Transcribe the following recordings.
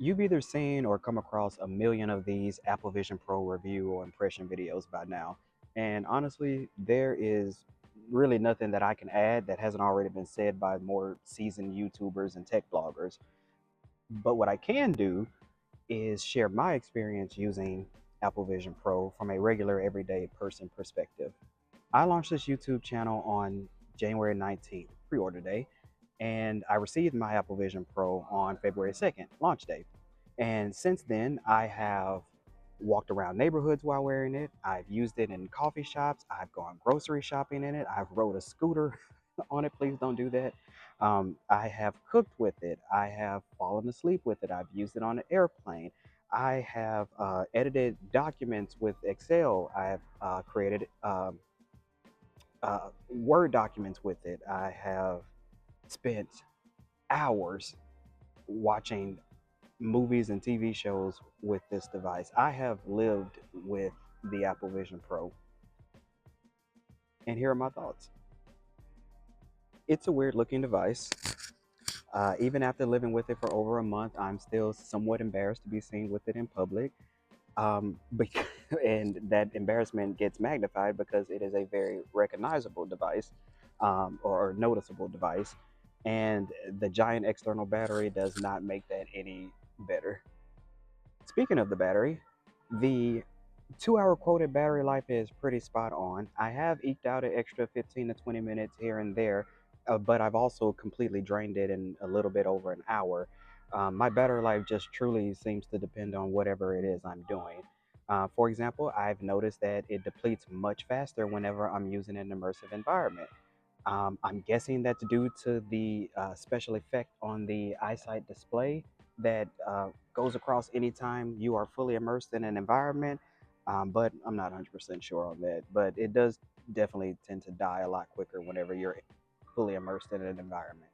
You've either seen or come across a million of these Apple Vision Pro review or impression videos by now. And honestly, there is really nothing that I can add that hasn't already been said by more seasoned YouTubers and tech bloggers. But what I can do is share my experience using Apple Vision Pro from a regular everyday person perspective. I launched this YouTube channel on January 19th, pre order day, and I received my Apple Vision Pro on February 2nd, launch day. And since then, I have walked around neighborhoods while wearing it. I've used it in coffee shops. I've gone grocery shopping in it. I've rode a scooter on it. Please don't do that. I have cooked with it. I have fallen asleep with it. I've used it on an airplane. I have edited documents with Excel. I have created Word documents with it. I have spent hours watching movies and TV shows with this device. I have lived with the Apple Vision Pro, and here are my thoughts. It's a weird looking device. Even after living with it for over a month, I'm still somewhat embarrassed to be seen with it in public. But, and that embarrassment gets magnified because it is a very recognizable device, or noticeable device, and the giant external battery does not make that any better. Speaking of the battery, the 2 hour quoted battery life is pretty spot on. I have eked out an extra 15 to 20 minutes here and there, but I've also completely drained it in a little bit over an hour. My battery life just truly seems to depend on whatever it is I'm doing. For example, I've noticed that it depletes much faster whenever I'm using an immersive environment. I'm guessing that's due to the special effect on the eyesight display that goes across anytime you are fully immersed in an environment. But I'm not 100% sure on that. But it does definitely tend to die a lot quicker whenever you're fully immersed in an environment.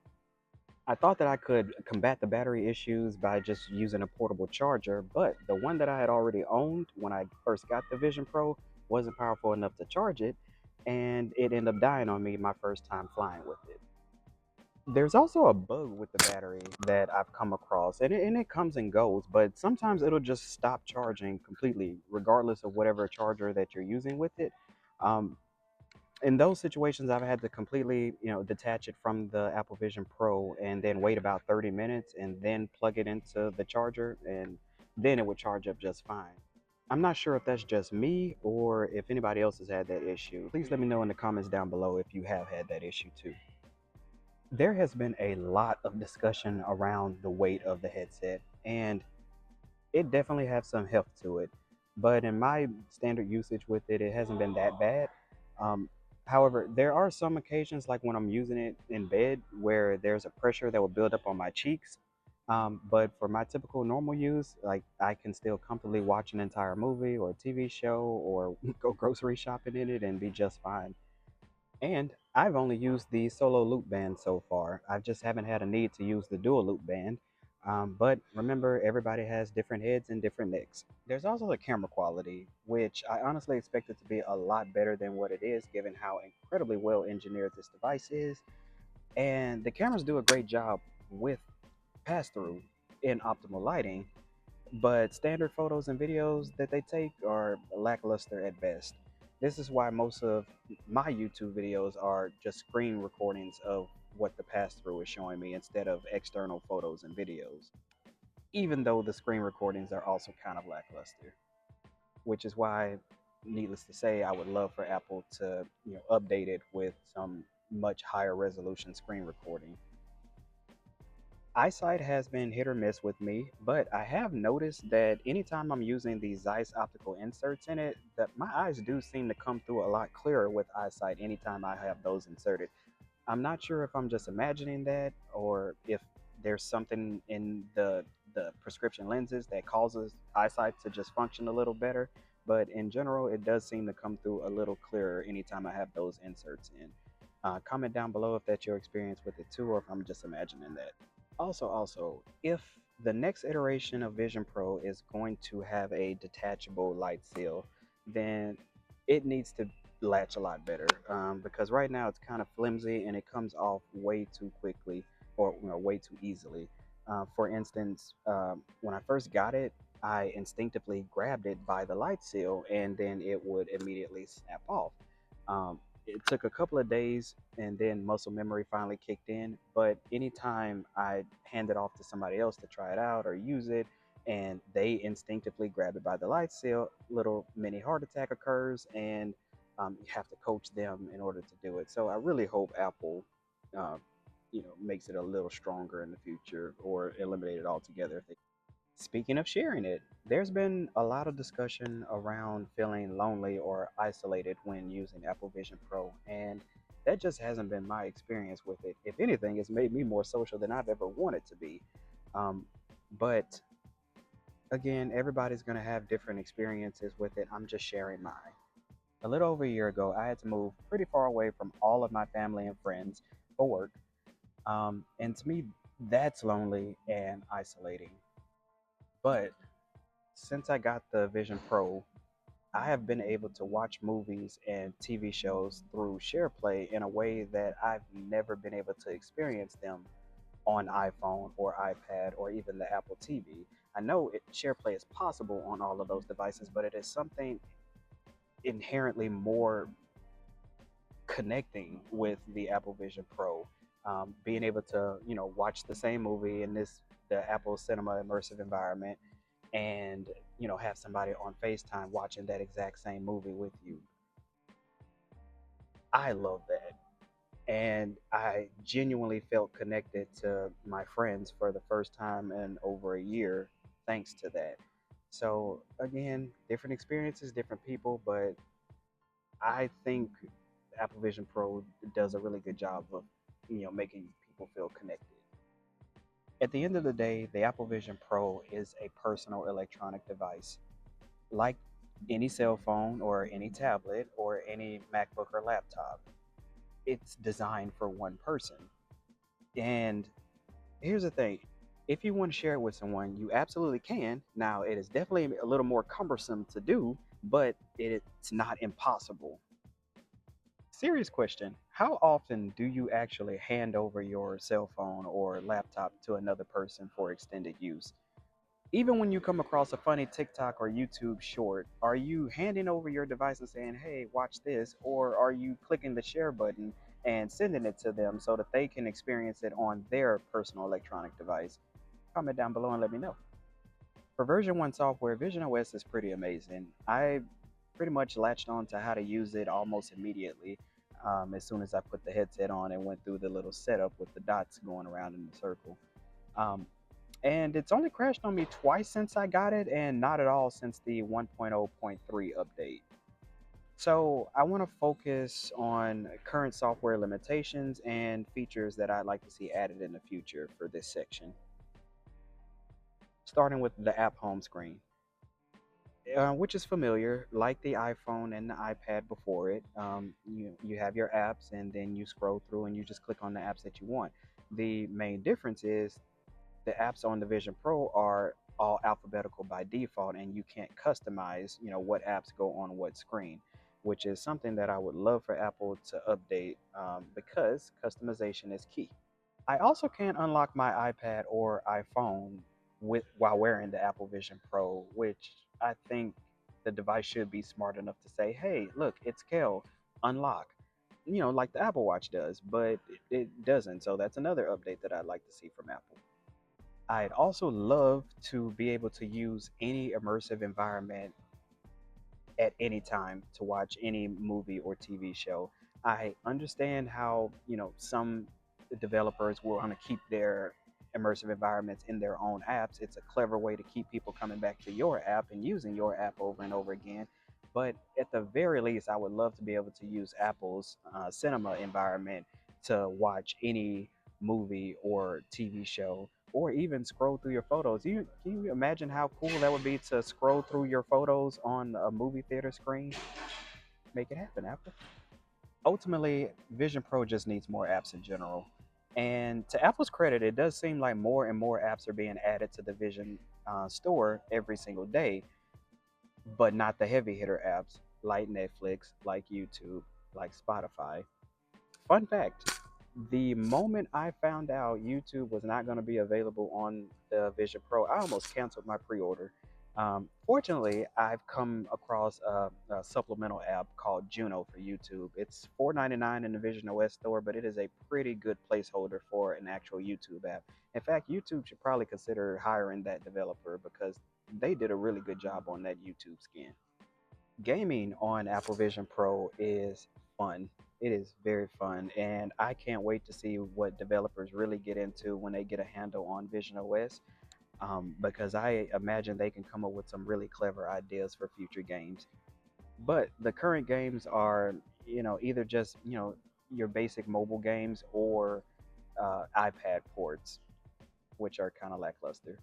I thought that I could combat the battery issues by just using a portable charger, but the one that I had already owned when I first got the Vision Pro wasn't powerful enough to charge it, and it ended up dying on me my first time flying with it. There's also a bug with the battery that I've come across, and it comes and goes, but sometimes it'll just stop charging completely, regardless of whatever charger that you're using with it. Um, in those situations, I've had to completely, detach it from the Apple Vision Pro and then wait about 30 minutes and then plug it into the charger, and then it would charge up just fine. I'm not sure if that's just me or if anybody else has had that issue. Please let me know in the comments down below if you have had that issue too. There has been a lot of discussion around the weight of the headset, and it definitely has some heft to it. But in my standard usage with it, it hasn't been that bad. Um, However, there are some occasions, like when I'm using it in bed, where there's a pressure that will build up on my cheeks. But for my typical normal use, like I can still comfortably watch an entire movie or TV show or go grocery shopping in it and be just fine. And I've only used the solo loop band so far. I just haven't had a need to use the dual loop band. But remember, everybody has different heads and different necks. There's also the camera quality, which I honestly expected to be a lot better than what it is, given how incredibly well engineered this device is. And the cameras do a great job with pass through in optimal lighting, but standard photos and videos that they take are lackluster at best. This is why most of my YouTube videos are just screen recordings of what the pass through is showing me instead of external photos and videos, even though the screen recordings are also kind of lackluster, which is why, needless to say, I would love for Apple to update it with some much higher resolution screen recording. Eyesight has been hit or miss with me, but I have noticed that anytime I'm using these Zeiss optical inserts in it, that my eyes do seem to come through a lot clearer with eyesight anytime I have those inserted. I'm not sure if I'm just imagining that or if there's something in the prescription lenses that causes eyesight to just function a little better, but in general, it does seem to come through a little clearer anytime I have those inserts in. Comment down below if that's your experience with it too, or if I'm just imagining that. Also, if the next iteration of Vision Pro is going to have a detachable light seal, then it needs to latch a lot better, because right now it's kind of flimsy and it comes off way too quickly, or way too easily. For instance, when I first got it, I instinctively grabbed it by the light seal and then it would immediately snap off. It took a couple of days and then muscle memory finally kicked in. But anytime I hand it off to somebody else to try it out or use it, and they instinctively grab it by the light seal, little mini heart attack occurs, and you have to coach them in order to do it. So I really hope Apple uh, makes it a little stronger in the future or eliminate it altogether if they. Speaking of sharing it, there's been a lot of discussion around feeling lonely or isolated when using Apple Vision Pro, and that just hasn't been my experience with it. If anything, it's made me more social than I've ever wanted to be. um, but again, everybody's going to have different experiences with it. I'm just sharing mine. A little over a year ago, I had to move pretty far away from all of my family and friends for work. And to me, that's lonely and isolating. But since I got the Vision Pro, I have been able to watch movies and TV shows through SharePlay in a way that I've never been able to experience them on iPhone or iPad or even the Apple TV. I know SharePlay is possible on all of those devices, but it is something inherently more connecting with the Apple Vision Pro. Being able to, watch the same movie in the Apple Cinema immersive environment, and have somebody on FaceTime watching that exact same movie with you. I love that, and I genuinely felt connected to my friends for the first time in over a year, thanks to that. So again, different experiences, different people, but I think Apple Vision Pro does a really good job of, making people feel connected. At the end of the day, the Apple Vision Pro is a personal electronic device. Like any cell phone or any tablet or any MacBook or laptop, it's designed for one person. And here's the thing, if you want to share it with someone, you absolutely can. Now, it is definitely a little more cumbersome to do, but it's not impossible. Serious question. How often do you actually hand over your cell phone or laptop to another person for extended use? Even when you come across a funny TikTok or YouTube short, are you handing over your device and saying, hey, watch this? Or are you clicking the share button and sending it to them so that they can experience it on their personal electronic device? Comment down below and let me know. For version 1 software, Vision OS is pretty amazing. I pretty much latched on to how to use it almost immediately, as soon as I put the headset on and went through the little setup with the dots going around in the circle. Um, and it's only crashed on me twice since I got it, and not at all since the 1.0.3 update. So I want to focus on current software limitations and features that I'd like to see added in the future for this section. Starting with the app home screen, which is familiar, like the iPhone and the iPad before it. You have your apps, and then you scroll through and you just click on the apps that you want. The main difference is the apps on the Vision Pro are all alphabetical by default, and you can't customize, what apps go on what screen, which is something that I would love for Apple to update, because customization is key. I also can't unlock my iPad or iPhone while wearing the Apple Vision Pro, which I think the device should be smart enough to say, "Hey, look, it's Kel, unlock," like the Apple Watch does, but it doesn't. So that's another update that I'd like to see from Apple. I'd also love to be able to use any immersive environment at any time to watch any movie or TV show. I understand how, some developers will want to keep their immersive environments in their own apps. It's a clever way to keep people coming back to your app and using your app over and over again. But at the very least, I would love to be able to use Apple's cinema environment to watch any movie or TV show, or even scroll through your photos. Can you imagine how cool that would be to scroll through your photos on a movie theater screen? Make it happen, Apple. Ultimately, Vision Pro just needs more apps in general. And to Apple's credit, it does seem like more and more apps are being added to the Vision store every single day, but not the heavy hitter apps like Netflix, like YouTube, like Spotify. Fun fact, The moment I found out YouTube was not going to be available on the Vision Pro, I almost canceled my pre-order. Fortunately, I've come across a supplemental app called Juno for YouTube. It's $4.99 in the Vision OS store, but it is a pretty good placeholder for an actual YouTube app. In fact, YouTube should probably consider hiring that developer because they did a really good job on that YouTube skin. Gaming on Apple Vision Pro is fun. It is very fun, and I can't wait to see what developers really get into when they get a handle on Vision OS. Because I imagine they can come up with some really clever ideas for future games. But the current games are, either just your basic mobile games or iPad ports, which are kind of lackluster.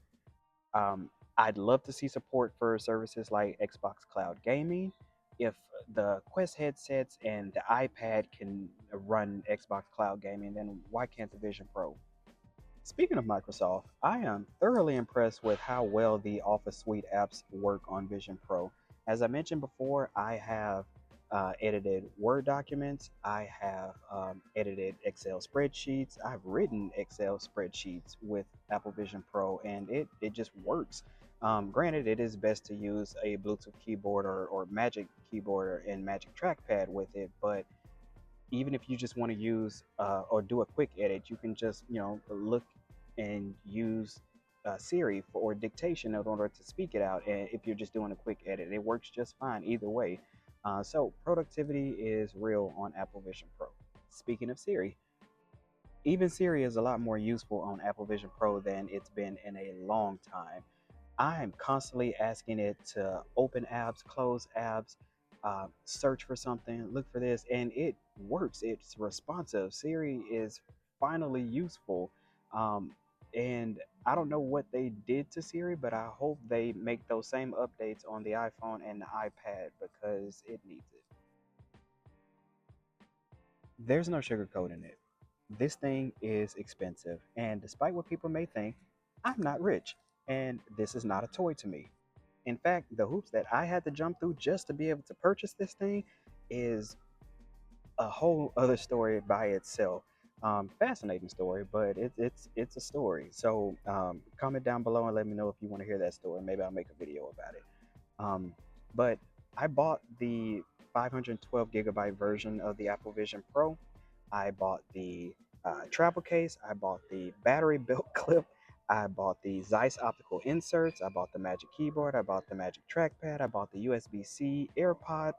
Um, I'd love to see support for services like Xbox Cloud Gaming. If the Quest headsets and the iPad can run Xbox Cloud Gaming, then why can't the Vision Pro? Speaking of Microsoft, I am thoroughly impressed with how well the Office Suite apps work on Vision Pro. As I mentioned before, I have edited Word documents, I have edited Excel spreadsheets, I've written Excel spreadsheets with Apple Vision Pro, and it just works. Granted, it is best to use a Bluetooth keyboard or Magic keyboard and Magic trackpad with it, but even if you just want to use or do a quick edit, you can just look and use Siri for dictation in order to speak it out. And if you're just doing a quick edit, it works just fine either way. So productivity is real on Apple Vision Pro. Speaking of Siri, even Siri is a lot more useful on Apple Vision Pro than it's been in a long time. I'm constantly asking it to open apps, close apps, search for something, look for this, and it works. It's responsive. Siri is finally useful. Um, and I don't know what they did to Siri, but I hope they make those same updates on the iPhone and the iPad because it needs it. There's no sugarcoating it. This thing is expensive, and despite what people may think, I'm not rich, and this is not a toy to me. In fact, the hoops that I had to jump through just to be able to purchase this thing is a whole other story by itself. Fascinating story, but it's a story. So comment down below and let me know if you want to hear that story. Maybe I'll make a video about it. Um, but I bought the 512 gigabyte version of the Apple Vision Pro. I bought the travel case. I bought the battery built clip. I bought the Zeiss optical inserts. I bought the Magic Keyboard. I bought the Magic Trackpad. I bought the USB-C AirPod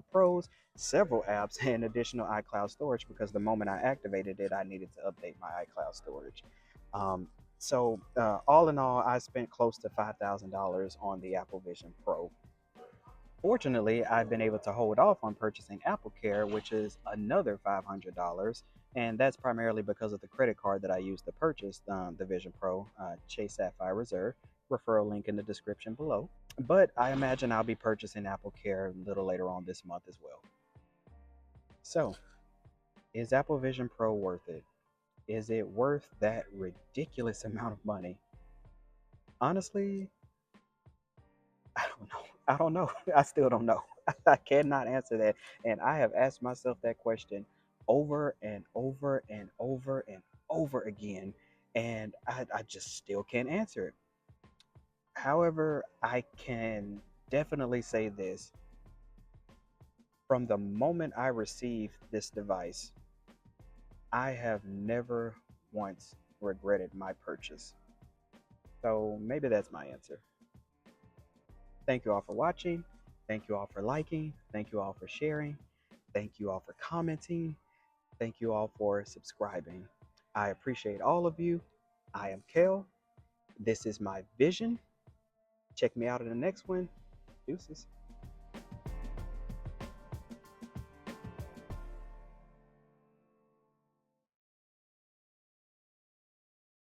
Pros, several apps, and additional iCloud storage because the moment I activated it, I needed to update my iCloud storage. Um, so all in all, I spent close to $5,000 on the Apple Vision Pro. Fortunately, I've been able to hold off on purchasing Apple Care, which is another $500, and that's primarily because of the credit card that I used to purchase the Vision Pro, Chase Sapphire Reserve. Referral link in the description below. But I imagine I'll be purchasing Apple Care a little later on this month as well. So, is Apple Vision Pro worth it? Is it worth that ridiculous amount of money? Honestly, I don't know. I don't know. I still don't know. I cannot answer that. And I have asked myself that question over and over and over and over again. And I just still can't answer it. However, I can definitely say this. From the moment I received this device, I have never once regretted my purchase. So maybe that's my answer. Thank you all for watching. Thank you all for liking. Thank you all for sharing. Thank you all for commenting. Thank you all for subscribing. I appreciate all of you. I am Kel. This is my vision. Check me out in the next one. Deuces.